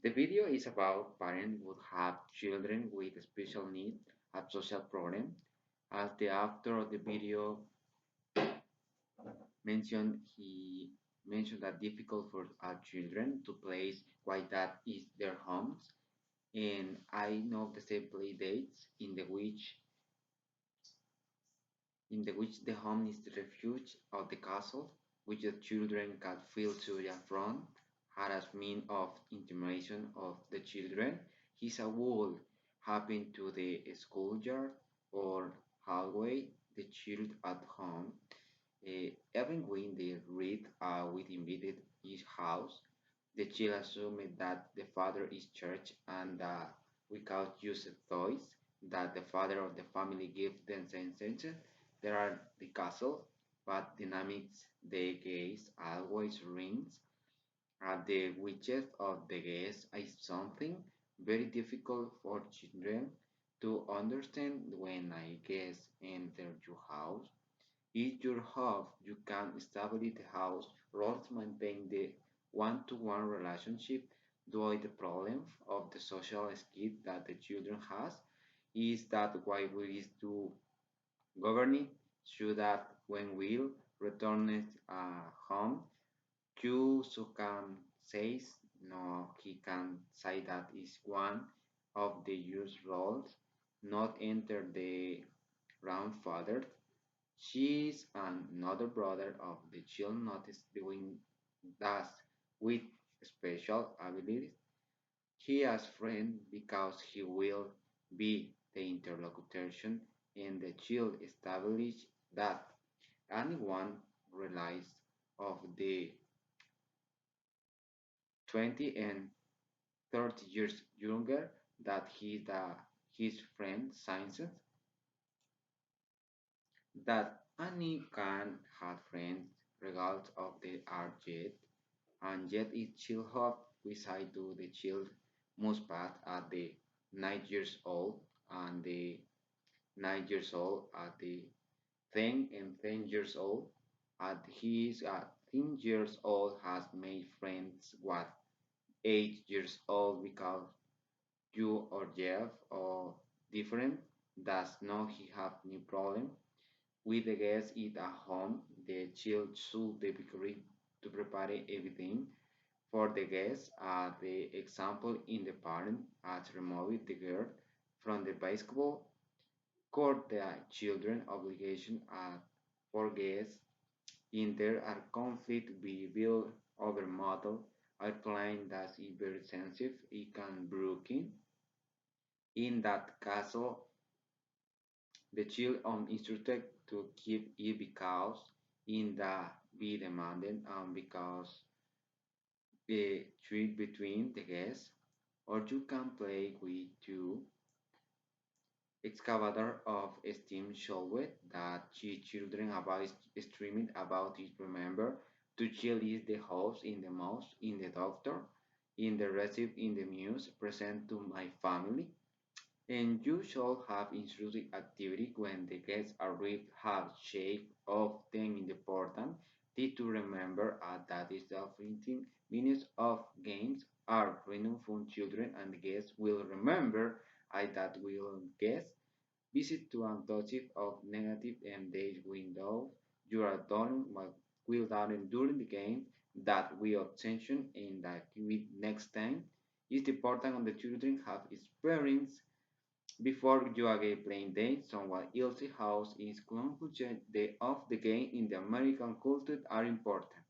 The video is about parents who have children with special needs and social problems. As the author of the video mentioned, he mentioned that difficult for our children to place why that is their homes. And I know the same play dates in the which the home is the refuge of the castle, which the children can feel to affront, harassment of intimidation of the children. Is a wall happen to the schoolyard or hallway, the child at home. Even when they read with invited his house, the child assumed that the father is church and without used toys that the father of the family give them sense. There are the castle, but dynamics the gaze always rings at the witches of the gaze is something very difficult for children to understand when I guess enter your house. If your house, you can establish the house rules, maintain the one-to-one relationship, though the problem of the social skill that the children has is that why we is to govern it, so that when we return home, you so can say no, he can say that is one of the use roles, not enter the grandfather. She's another brother of the child notice doing thus with special abilities. He has friend because he will be the interlocution and the child establish that anyone relies of the 20 and 30 years younger that his friend sciences that any can have friends regardless of the age, and yet it chill hop beside to the child must pass at the 9 years old and the 9 years old at the 10 and 10 years old. At his 10 years old has made friends what 8 years old because you or Jeff or different does not he have any problem with the guest eat at home. The child should be ready to prepare everything for the guests. The example in the parent has removed the girl from the basketball court. The children obligation for guests in there are conflict we build over model outline that is very sensitive. It can broken. In that castle, the child instructed to keep it because in the be demanding and because the treat between the guests, or you can play with two excavator of steam shovel that children about streaming about it. Remember to chill is the house in the mouse in the doctor in the recipe in the muse present to my family. And you should have intrusive activity when the guests arrive have shape of them in the important. Need to remember that is the 15 minutes of games are random for children and the guests will remember that will guess visit to untouched of negative and days window you are done what will done during the game that we attention in the with next time is important on the children have experience before you again playing day, someone else's house is conclusion the of the game in the American culture are important.